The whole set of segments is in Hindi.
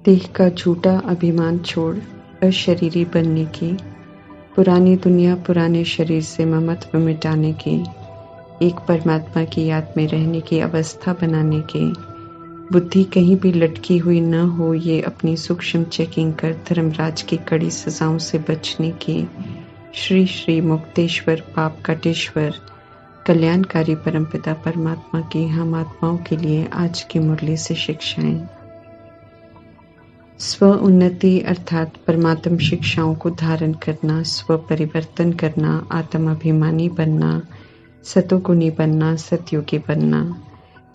देह का झूठा अभिमान छोड़ अशरीरी बनने की, पुरानी दुनिया पुराने शरीर से ममत्व मिटाने की, एक परमात्मा की याद में रहने की अवस्था बनाने की, बुद्धि कहीं भी लटकी हुई न हो ये अपनी सूक्ष्म चेकिंग कर धर्मराज की कड़ी सजाओं से बचने की, श्री श्री मुक्तेश्वर पाप काटेश्वर कल्याणकारी परमपिता परमात्मा की हम आत्माओं के लिए आज की मुरली से शिक्षाएं। स्व उन्नति अर्थात परमात्म शिक्षाओं को धारण करना, स्व परिवर्तन करना, आत्म अभिमानी बनना, सतोगुणी बनना, सतयुगी बनना।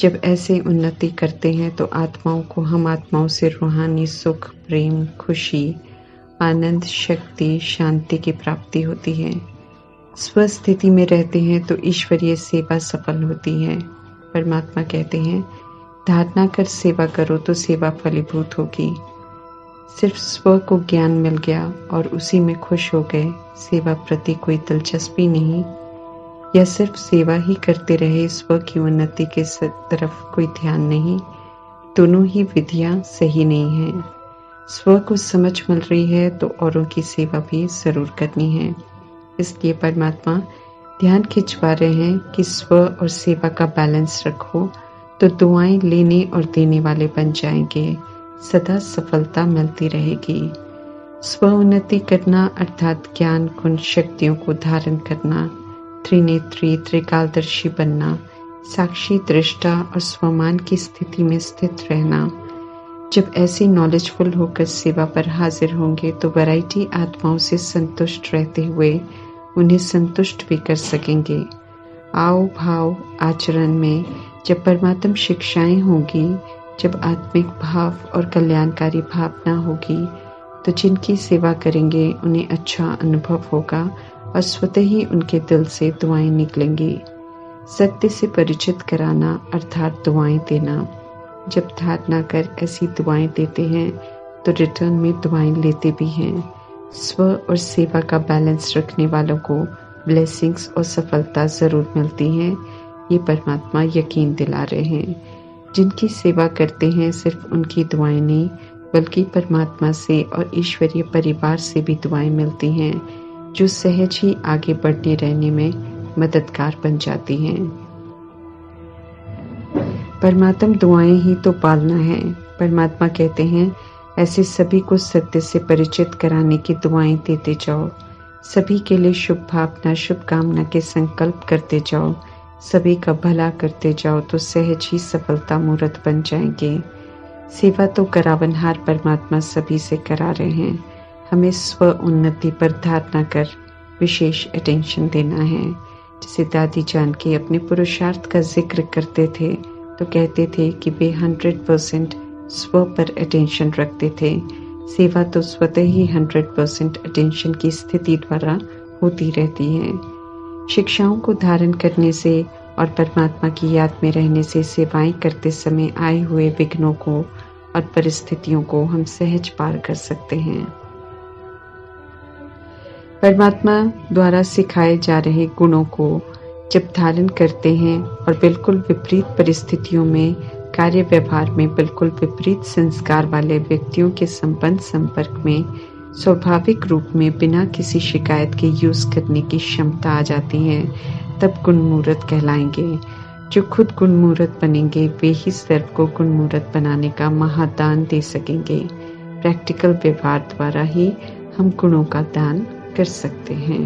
जब ऐसे उन्नति करते हैं तो आत्माओं को हम आत्माओं से रूहानी सुख, प्रेम, खुशी, आनंद, शक्ति, शांति की प्राप्ति होती है। स्वस्थिति में रहते हैं तो ईश्वरीय सेवा सफल होती है। परमात्मा कहते हैं, धारणा कर सेवा करो तो सेवा फलीभूत होगी। सिर्फ स्व को ज्ञान मिल गया और उसी में खुश हो गए, सेवा प्रति कोई दिलचस्पी नहीं, या सिर्फ सेवा ही करते रहे, स्व की उन्नति के तरफ कोई ध्यान नहीं, दोनों ही विधियां सही नहीं है। स्व को समझ मिल रही है तो औरों की सेवा भी जरूर करनी है। इसलिए परमात्मा ध्यान खिंचवा रहे हैं कि स्व और सेवा का बैलेंस रखो तो दुआएं लेने और देने वाले बन जाएंगे, सदा सफलता मिलती रहेगी। स्व उन्नति करना अर्थात ज्ञान गुण शक्तियों को धारण करना, त्रिनेत्री त्रिकालदर्शी बनना, साक्षी दृष्टा और स्वमान की स्थिति में स्थित रहना। जब ऐसे नॉलेजफुल होकर सेवा पर हाजिर होंगे तो वैरायटी आत्माओं से संतुष्ट रहते हुए उन्हें संतुष्ट भी कर सकेंगे। आओ भाव आचरण में जब परमात्म शिक्षाएं होंगी, जब आत्मिक भाव और कल्याणकारी भावना होगी तो जिनकी सेवा करेंगे उन्हें अच्छा अनुभव होगा और स्वतः ही उनके दिल से दुआएं निकलेंगी। सत्य से परिचित कराना अर्थात दुआएं देना। जब धारणा कर ऐसी दुआएं देते हैं तो रिटर्न में दुआएं लेते भी हैं। स्व और सेवा का बैलेंस रखने वालों को ब्लेसिंग्स और सफलता जरूर मिलती हैं, ये परमात्मा यकीन दिला रहे हैं। जिनकी सेवा करते हैं सिर्फ उनकी दुआएं नहीं बल्कि परमात्मा से और ईश्वरीय परिवार से भी दुआएं मिलती हैं, जो सहज ही आगे बढ़ते रहने में मददगार बन जाती हैं। परमात्म दुआएं ही तो पालना है। परमात्मा कहते हैं, ऐसे सभी को सत्य से परिचित कराने की दुआएं देते जाओ, सभी के लिए शुभ भावना शुभकामना के संकल्प करते जाओ, सभी का भला करते जाओ तो सहज ही सफलता मूर्त बन जाएंगे। सेवा तो करावनहार परमात्मा सभी से करा रहे हैं। हमें स्व उन्नति पर धारणा कर विशेष अटेंशन देना है। जैसे दादी जान के अपने पुरुषार्थ का जिक्र करते थे तो कहते थे कि वे 100% स्व पर अटेंशन रखते थे। सेवा तो स्वतः ही 100% अटेंशन की स्थिति द्वारा होती रहती है। शिक्षाओं को धारण करने से और परमात्मा की याद में रहने से सेवाएं करते समय आए हुए विघ्नों को और परिस्थितियों को हम सहज पार कर सकते हैं। परमात्मा द्वारा सिखाए जा रहे गुणों को जब धारण करते हैं और बिल्कुल विपरीत परिस्थितियों में, कार्य व्यवहार में बिल्कुल विपरीत संस्कार वाले व्यक्तियों के संपर्क में स्वाभाविक रूप में बिना किसी शिकायत के यूज करने की क्षमता आ जाती है, तब गुणमूर्त कहलाएंगे। जो खुद गुणमूर्त बनेंगे वे ही सर्व को गुणमूर्त बनाने का महादान दे सकेंगे। प्रैक्टिकल व्यवहार द्वारा ही हम गुणों का दान कर सकते हैं।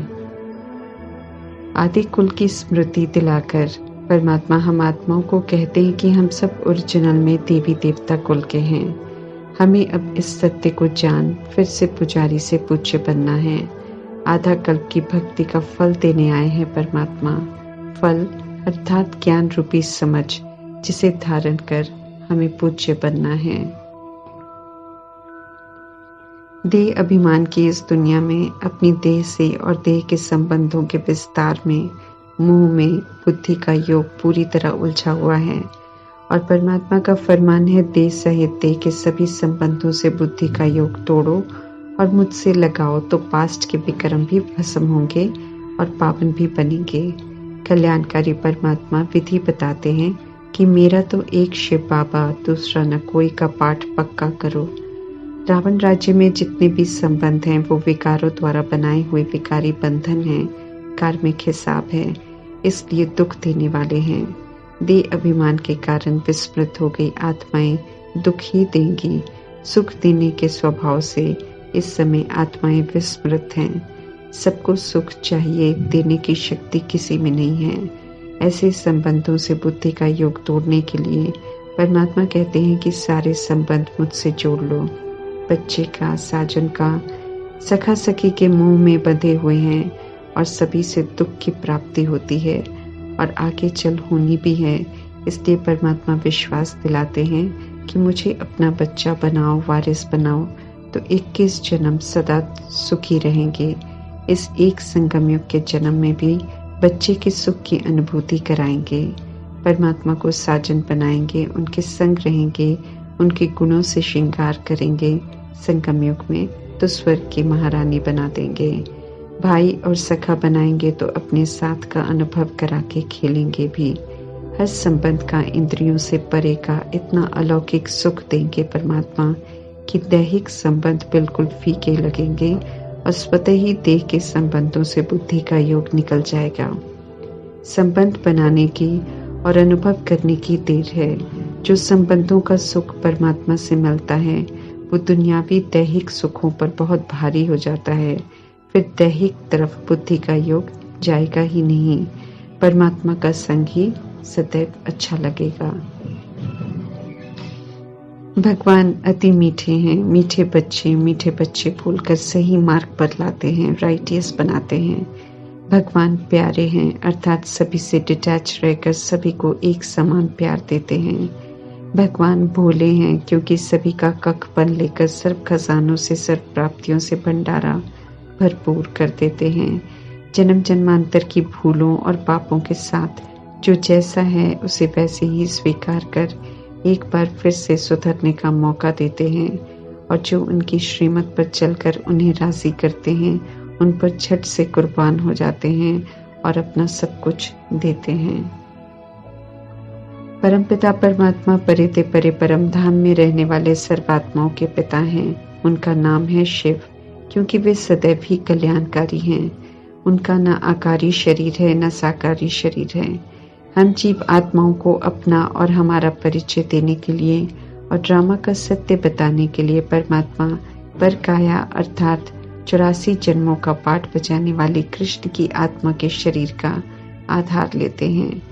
आदि कुल की स्मृति दिलाकर परमात्मा हम आत्माओं को कहते हैं कि हम सब ओरिजिनल में देवी देवता कुल के हैं। हमें अब इस सत्य को जान फिर से पुजारी से पूज्य बनना है। आधा कल्प की भक्ति का फल देने आए हैं परमात्मा। फल अर्थात ज्ञान रूपी समझ, जिसे धारण कर हमें पूज्य बनना है। देह अभिमान की इस दुनिया में अपनी देह से और देह के संबंधों के विस्तार में, मुंह में बुद्धि का योग पूरी तरह उलझा हुआ है और परमात्मा का फरमान है, देह सहित देह के सभी संबंधों से बुद्धि का योग तोड़ो और मुझसे लगाओ तो पास्ट के विक्रम भी भस्म होंगे और पावन भी बनेंगे। कल्याणकारी परमात्मा विधि बताते हैं कि मेरा तो एक शिव बाबा दूसरा न कोई का पाठ पक्का करो। रावण राज्य में जितने भी संबंध हैं वो विकारों द्वारा बनाए हुए विकारी बंधन हैं, कार्मिक हिसाब है, इसलिए दुख देने वाले हैं। देह अभिमान के कारण विस्मृत हो गई आत्माएं दुख ही देंगी। सुख देने के स्वभाव से इस समय आत्माएं विस्मृत हैं। सबको सुख चाहिए, देने की शक्ति किसी में नहीं है। ऐसे संबंधों से बुद्धि का योग तोड़ने के लिए परमात्मा कहते हैं कि सारे संबंध मुझसे जोड़ लो। बच्चे का, साजन का, सखा सखी के मुंह में बंधे हुए हैं और सभी से दुख की प्राप्ति होती है और आगे चल होनी भी है। इसलिए परमात्मा विश्वास दिलाते हैं कि मुझे अपना बच्चा बनाओ, वारिस बनाओ, तो 21 जन्म सदा सुखी रहेंगे। इस एक संगम युग के जन्म में भी बच्चे के सुख की अनुभूति कराएंगे। परमात्मा को साजन बनाएंगे, उनके संग रहेंगे, उनके गुणों से श्रृंगार करेंगे। संगम युग में तो स्वर्ग की महारानी बना देंगे। भाई और सखा बनाएंगे तो अपने साथ का अनुभव करा के खेलेंगे भी। हर संबंध का इंद्रियों से परे का इतना अलौकिक सुख देंगे परमात्मा कि दैहिक संबंध बिल्कुल फीके लगेंगे और स्वतः ही देह के संबंधों से बुद्धि का योग निकल जाएगा। संबंध बनाने की और अनुभव करने की देर है। जो संबंधों का सुख परमात्मा से मिलता है वो दुनियावी दैहिक सुखों पर बहुत भारी हो जाता है। फिर दैहिक तरफ बुद्धि का योग जाएगा ही नहीं। परमात्मा का संग ही सदैव अच्छा लगेगा। भगवान अति मीठे हैं। मीठे बच्चे बोलकर सही मार्ग पर लाते हैं, राइटियस बनाते हैं। भगवान प्यारे हैं, अर्थात सभी से डिटैच रहकर सभी को एक समान प्यार देते हैं। भगवान भोले हैं क्योंकि सभी का कखपन लेकर सर्व खजानों से, सर्व प्राप्तियों से भंडारा भरपूर कर देते हैं। जन्म जन्मांतर की भूलों और पापों के साथ जो जैसा है उसे वैसे ही स्वीकार कर एक बार फिर से सुधरने का मौका देते हैं और जो उनकी श्रीमत पर चलकर उन्हें राजी करते हैं उन पर झट से कुर्बान हो जाते हैं और अपना सब कुछ देते हैं। परमपिता परमात्मा परे परे परम धाम में रहने वाले सर्वात्माओं के पिता हैं। उनका नाम है शिव क्योंकि वे सदैव ही कल्याणकारी हैं। उनका न आकारी शरीर है न साकारी शरीर है। हम जीव आत्माओं को अपना और हमारा परिचय देने के लिए और ड्रामा का सत्य बताने के लिए परमात्मा पर काया अर्थात 84 जन्मों का पाठ बजाने वाली कृष्ण की आत्मा के शरीर का आधार लेते हैं।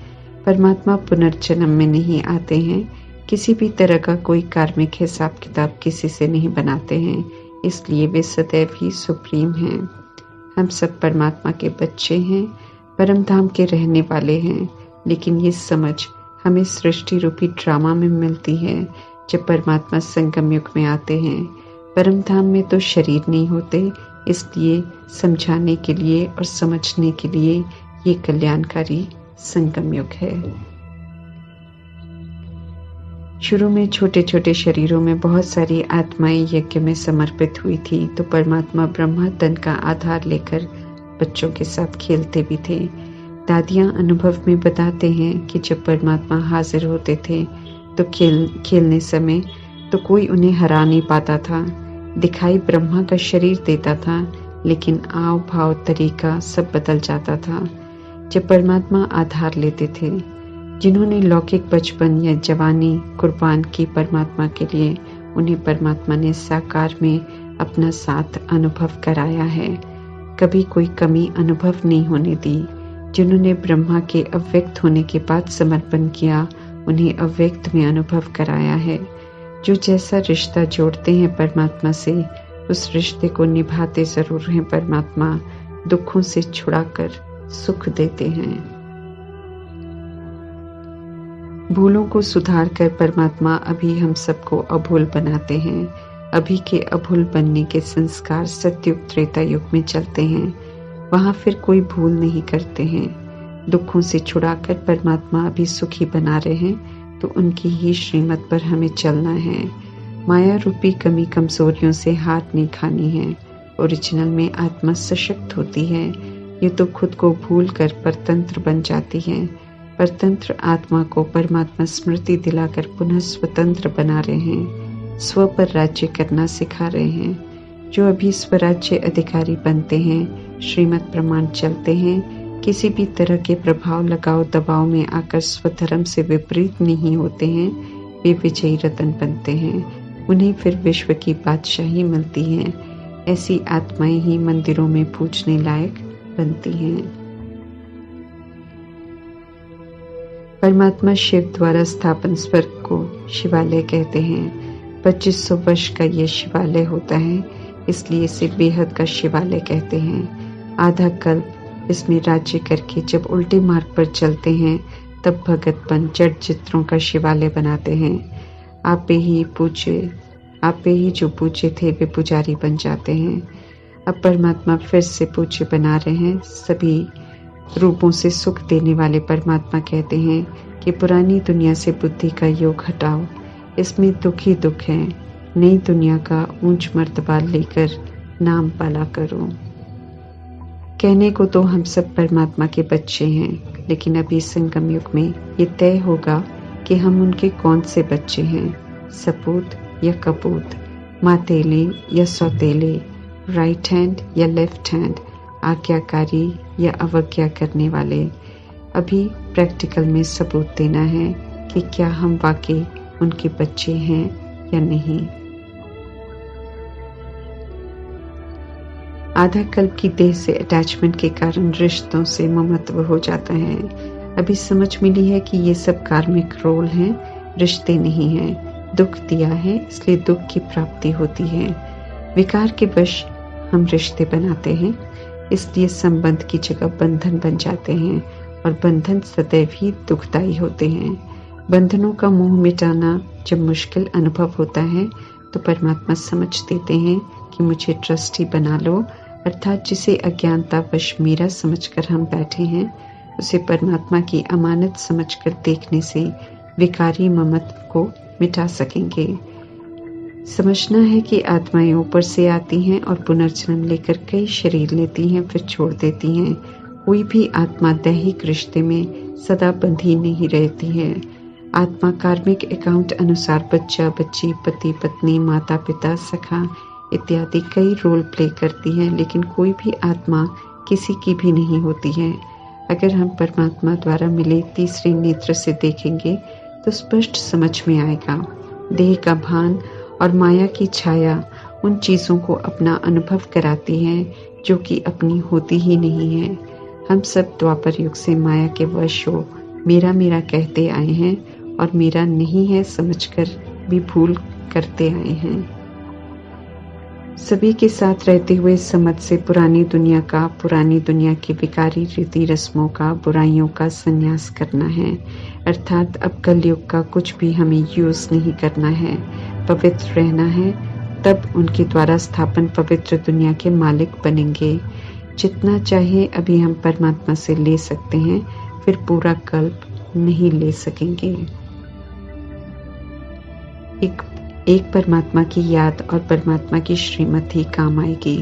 परमात्मा पुनर्जन्म में नहीं आते हैं। किसी भी तरह का कोई कार्मिक हिसाब किताब किसी से नहीं बनाते हैं, इसलिए वे सदैव ही सुप्रीम हैं। हम सब परमात्मा के बच्चे हैं, परम धाम के रहने वाले हैं। लेकिन ये समझ हमें सृष्टि रूपी ड्रामा में मिलती है जब परमात्मा संगम युग में आते हैं। परम धाम में तो शरीर नहीं होते, इसलिए समझाने के लिए और समझने के लिए ये कल्याणकारी संगम युग है। शुरू में छोटे छोटे शरीरों में बहुत सारी आत्माएं यज्ञ में समर्पित हुई थी, तो परमात्मा ब्रह्मा तन का आधार लेकर बच्चों के साथ खेलते भी थे। दादियां अनुभव में बताते हैं कि जब परमात्मा हाजिर होते थे तो खेलने समय तो कोई उन्हें हरा नहीं पाता था। दिखाई ब्रह्मा का शरीर देता था, लेकिन आव भाव तरीका सब बदल जाता था जब परमात्मा आधार लेते थे। जिन्होंने लौकिक बचपन या जवानी कुर्बान की परमात्मा के लिए, उन्हें परमात्मा ने साकार में अपना साथ अनुभव कराया है। कभी कोई कमी अनुभव नहीं होने दी। जिन्होंने ब्रह्मा के अव्यक्त होने के बाद समर्पण किया, उन्हें अव्यक्त में अनुभव कराया है। जो जैसा रिश्ता जोड़ते हैं परमात्मा से, उस रिश्ते को निभाते जरूर हैं। परमात्मा दुखों से छुड़ाकर सुख देते हैं। भूलों को सुधार कर परमात्मा अभी हम सबको अभूल बनाते हैं। अभी के अभूल बनने के संस्कार सतयुग त्रेता युग में चलते हैं। वहां फिर कोई भूल नहीं करते हैं। दुखों से छुड़ाकर परमात्मा अभी सुखी बना रहे हैं, तो उनकी ही श्रीमत पर हमें चलना है। माया रूपी कमी कमजोरियों से हार नहीं खानी है। ओरिजिनल में आत्मा सशक्त होती है। ये तो खुद को भूल कर परतंत्र बन जाती है। परतंत्र आत्मा को परमात्मा स्मृति दिलाकर पुनः स्वतंत्र बना रहे हैं। स्व पर राज्य करना सिखा रहे हैं। जो अभी स्वराज्य अधिकारी बनते हैं, श्रीमत प्रमाण चलते हैं, किसी भी तरह के प्रभाव लगाव दबाव में आकर स्वधर्म से विपरीत नहीं होते हैं, वे विजयी रतन बनते हैं। उन्हें फिर विश्व की बादशाही मिलती है। ऐसी आत्माएं ही मंदिरों में पूजने लायक बनती हैं। परमात्मा शिव द्वारा स्थापन स्वर्ग को शिवालय कहते हैं। 2500 वर्ष का ये शिवालय होता है, इसलिए इसे बेहद का शिवालय कहते हैं। आधा कल्प इसमें राज्य करके जब उल्टे मार्ग पर चलते हैं, तब भगतपन जड़ चित्रों का शिवालय बनाते हैं। आपे ही जो पूज्य थे वे पुजारी बन जाते हैं। अब परमात्मा फिर से पूज्य बना रहे हैं। सभी रूपों से सुख देने वाले परमात्मा कहते हैं कि पुरानी दुनिया से बुद्धि का योग हटाओ, इसमें दुख ही दुख है। नई दुनिया का ऊंच मर्तबा लेकर नाम पाला करो। कहने को तो हम सब परमात्मा के बच्चे हैं, लेकिन अभी संगम युग में ये तय होगा कि हम उनके कौन से बच्चे हैं, सपूत या कपूत, मातेले या सौतेले, राइट हैंड या लेफ्ट हैंड, आज्ञाकारी या अवज्ञा करने वाले। अभी प्रैक्टिकल में सबूत देना है कि क्या हम वाकई उनके बच्चे हैं या नहीं। आधा कल्प की देह से अटैचमेंट के कारण रिश्तों से ममत्व हो जाता है। अभी समझ मिली है कि ये सब कार्मिक रोल हैं, रिश्ते नहीं हैं। दुख दिया है इसलिए दुख की प्राप्ति होती है। विकार के वश हम रिश्ते बनाते हैं, इसलिए संबंध की जगह बंधन बन जाते हैं और बंधन सदैव ही दुखदायी होते हैं। बंधनों का मोह मिटाना जब मुश्किल अनुभव होता है तो परमात्मा समझ देते हैं कि मुझे ट्रस्टी बना लो, अर्थात जिसे अज्ञानतावश मेरा समझकर हम बैठे हैं, उसे परमात्मा की अमानत समझकर देखने से विकारी ममत्व को मिटा सकेंगे। समझना है कि आत्माएं ऊपर से आती हैं और पुनर्जन्म लेकर कई शरीर लेती हैं, फिर छोड़ देती हैं। कोई भी आत्मा दैहिक रिश्ते में सदा बंधी नहीं रहती है। आत्मा कार्मिक अकाउंट अनुसार बच्चा बच्ची, पति पत्नी, माता पिता, सखा इत्यादि कई रोल प्ले करती है, लेकिन कोई भी आत्मा किसी की भी नहीं होती है। अगर हम परमात्मा द्वारा मिले तीसरे नेत्र से देखेंगे तो स्पष्ट समझ में आएगा। देह का भान और माया की छाया उन चीज़ों को अपना अनुभव कराती है जो कि अपनी होती ही नहीं है। हम सब द्वापर युग से माया के वश हो मेरा मेरा कहते आए हैं और मेरा नहीं है समझकर भी भूल करते आए हैं। सभी के साथ रहते हुए समझ से पुरानी दुनिया की विकारी रीति रस्मों का, बुराइयों का संन्यास करना है। अर्थात अब कलयुग का कुछ भी हमें यूज नहीं करना है, पवित्र रहना है। तब उनके द्वारा स्थापन पवित्र दुनिया के मालिक बनेंगे। जितना चाहे अभी हम परमात्मा से ले सकते हैं, फिर पूरा कल्प नहीं ले सकेंगे। एक परमात्मा की याद और परमात्मा की श्रीमत ही काम आएगी।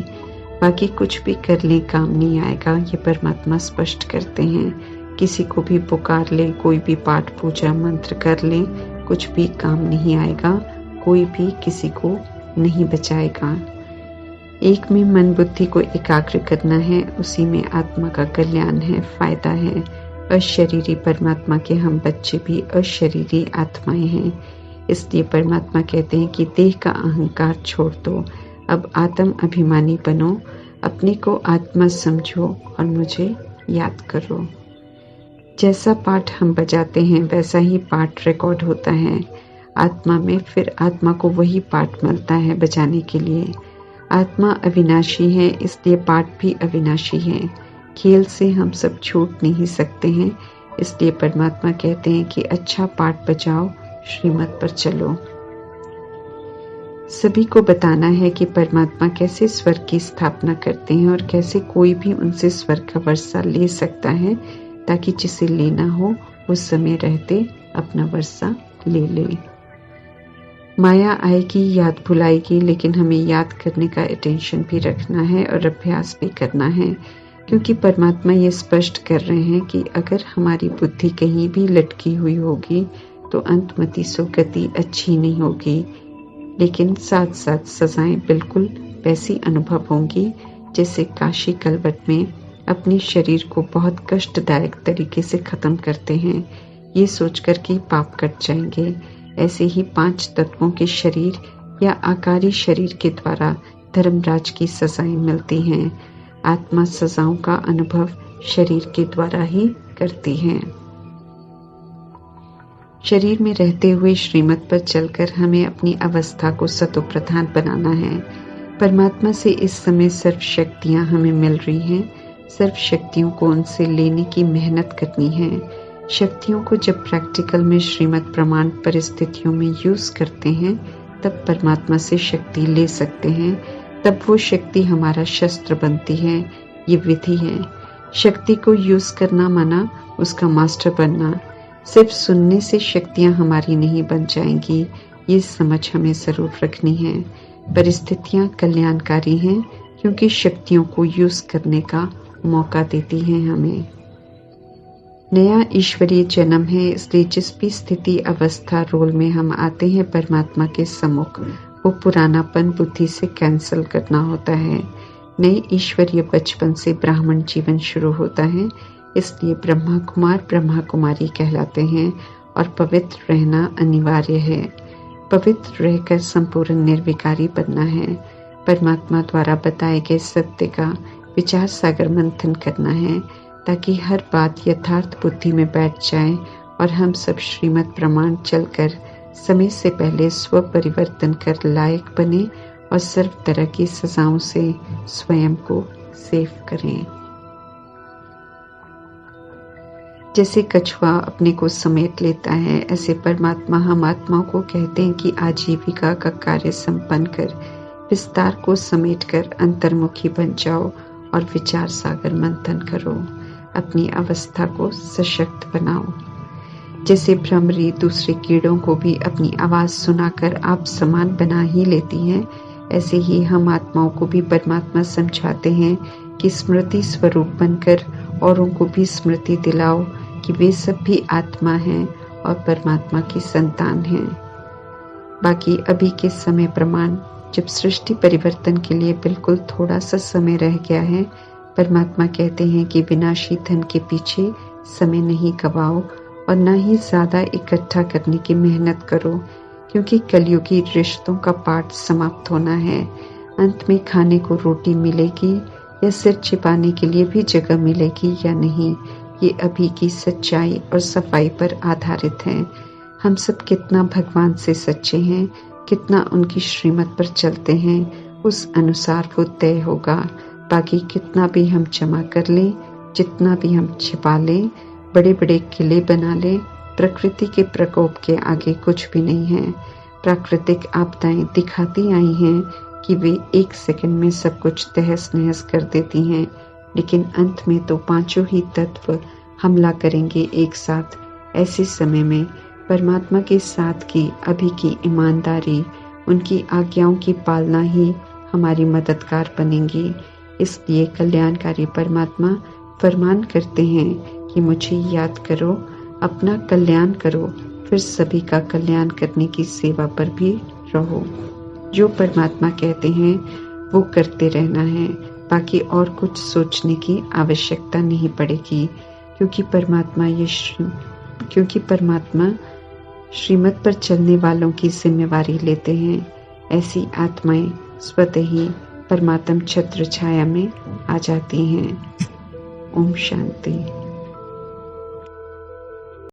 बाकी कुछ भी कर ले काम नहीं आएगा, ये परमात्मा स्पष्ट करते हैं। किसी को भी पुकार ले, कोई भी पाठ पूजा मंत्र कर ले, कुछ भी काम नहीं आएगा। कोई भी किसी को नहीं बचाएगा। एक में मन बुद्धि को एकाग्र करना है, उसी में आत्मा का कल्याण है, फायदा है। अशरीरी परमात्मा के हम बच्चे भी अशरीरी आत्माएं हैं। इसलिए परमात्मा कहते हैं कि देह का अहंकार छोड़ दो, अब आत्म अभिमानी बनो, अपने को आत्मा समझो और मुझे याद करो। जैसा पाठ हम बजाते हैं वैसा ही पाठ रिकॉर्ड होता है आत्मा में, फिर आत्मा को वही पाठ मिलता है बजाने के लिए। आत्मा अविनाशी है, इसलिए पाठ भी अविनाशी है। खेल से हम सब छूट नहीं सकते हैं, इसलिए परमात्मा कहते हैं कि अच्छा पाठ बजाओ, श्रीमत पर चलो। सभी को बताना है कि परमात्मा कैसे स्वर्ग की स्थापना करते हैं और कैसे कोई भी उनसे स्वर्ग का वर्षा ले सकता है, ताकि जिसे लेना हो उस समय रहते अपना वर्षा ले ले। माया आएगी, याद भुलाएगी, लेकिन हमें याद करने का अटेंशन भी रखना है और अभ्यास भी करना है, क्योंकि परमात्मा ये स्पष्ट कर रहे हैं कि अगर हमारी बुद्धि कहीं भी लटकी हुई होगी तो अंतमति सो गति अच्छी नहीं होगी। लेकिन साथ साथ सजाएं बिल्कुल वैसी अनुभव होंगी जैसे काशी कलवट में अपने शरीर को बहुत कष्टदायक तरीके से खत्म करते हैं, ये सोचकर कि पाप कट जाएंगे। ऐसे ही 5 तत्वों के शरीर या आकारी शरीर के द्वारा धर्मराज की सजाएं मिलती हैं। आत्मा सजाओं का अनुभव शरीर के द्वारा ही करती है। शरीर में रहते हुए श्रीमत पर चलकर हमें अपनी अवस्था को सतो प्रधान बनाना है। परमात्मा से इस समय सर्व शक्तियां हमें मिल रही हैं। सर्व शक्तियों को उनसे लेने की मेहनत करनी है। शक्तियों को जब प्रैक्टिकल में श्रीमत प्रमाण परिस्थितियों में यूज करते हैं तब परमात्मा से शक्ति ले सकते हैं। तब वो शक्ति हमारा शस्त्र बनती है। ये विधि है। शक्ति को यूज करना माना उसका मास्टर बनना। सिर्फ सुनने से शक्तियां हमारी नहीं बन जाएंगी, ये समझ हमें जरूर रखनी है। परिस्थितियां कल्याणकारी हैं क्योंकि शक्तियों को यूज करने का मौका देती हैं हमें। नया ईश्वरीय जन्म है, इसलिए जिस भी स्थिति अवस्था रोल में हम आते हैं परमात्मा के सम्मुख, वो पुरानापन बुद्धि से कैंसिल करना होता है। नए ईश्वरीय बचपन से ब्राह्मण जीवन शुरू होता है, इसलिए ब्रह्मा कुमार ब्रह्मा कुमारी कहलाते हैं और पवित्र रहना अनिवार्य है। पवित्र रहकर संपूर्ण निर्विकारी बनना है। परमात्मा द्वारा बताए गए सत्य का विचार सागर मंथन करना है ताकि हर बात यथार्थ बुद्धि में बैठ जाए और हम सब श्रीमत प्रमाण चलकर समय से पहले स्व परिवर्तन कर लायक बने और सर्व तरह की सजाओं से स्वयं को सेफ करें। जैसे कछुआ अपने को समेट लेता है, ऐसे परमात्मा हम आत्माओं को कहते हैं कि आजीविका का कार्य संपन्न कर विस्तार को समेटकर अंतर्मुखी बन जाओ और विचार सागर मंथन करो। अपनी अवस्था को सशक्त बनाओ। जैसे भ्रमरी दूसरे कीड़ों को भी अपनी आवाज सुनाकर आप समान बना ही लेती हैं, ऐसे ही हम आत्माओं को भी परमात्मा समझाते हैं कि स्मृति स्वरूप बनकर औरों को भी स्मृति दिलाओ कि वे सब भी आत्मा हैं और परमात्मा की संतान हैं। बाकी अभी के समय प्रमाण जब सृष्टि परिवर्तन के लिए बिल्कुल थोड़ा सा समय रह गया है, परमात्मा कहते हैं कि विनाशी धन के पीछे समय नहीं गवाओ और न ही ज्यादा इकट्ठा करने की मेहनत करो, क्योंकि कलयुगी रिश्तों का पाठ समाप्त होना है। अंत में खाने को रोटी मिलेगी या सिर छिपाने के लिए भी जगह मिलेगी या नहीं, ये अभी की सच्चाई और सफाई पर आधारित है। हम सब कितना भगवान से सच्चे हैं, कितना उनकी श्रीमत पर चलते हैं, उस अनुसार वो तय होगा। बाकी कितना भी हम जमा कर लें, जितना भी हम छिपा लें, बड़े बड़े किले बना लें, प्रकृति के प्रकोप के आगे कुछ भी नहीं है। प्राकृतिक आपदाएं दिखाती आई हैं कि वे 1 सेकंड में सब कुछ तहस नहस कर देती हैं, लेकिन अंत में तो 5 ही तत्व हमला करेंगे एक साथ। ऐसे समय में परमात्मा के साथ की अभी की ईमानदारी, उनकी आज्ञाओं की पालना ही हमारी मददगार बनेंगी। इसलिए कल्याणकारी परमात्मा फरमान करते हैं कि मुझे याद करो, अपना कल्याण करो, फिर सभी का कल्याण करने की सेवा पर भी रहो। जो परमात्मा कहते हैं वो करते रहना है, बाकी और कुछ सोचने की आवश्यकता नहीं पड़ेगी, क्योंकि परमात्मा श्रीमत पर चलने वालों की जिम्मेवारी लेते हैं। ऐसी आत्माएं स्वतः ही परमात्म छत्र छाया में आ जाती हैं। ओम शांति।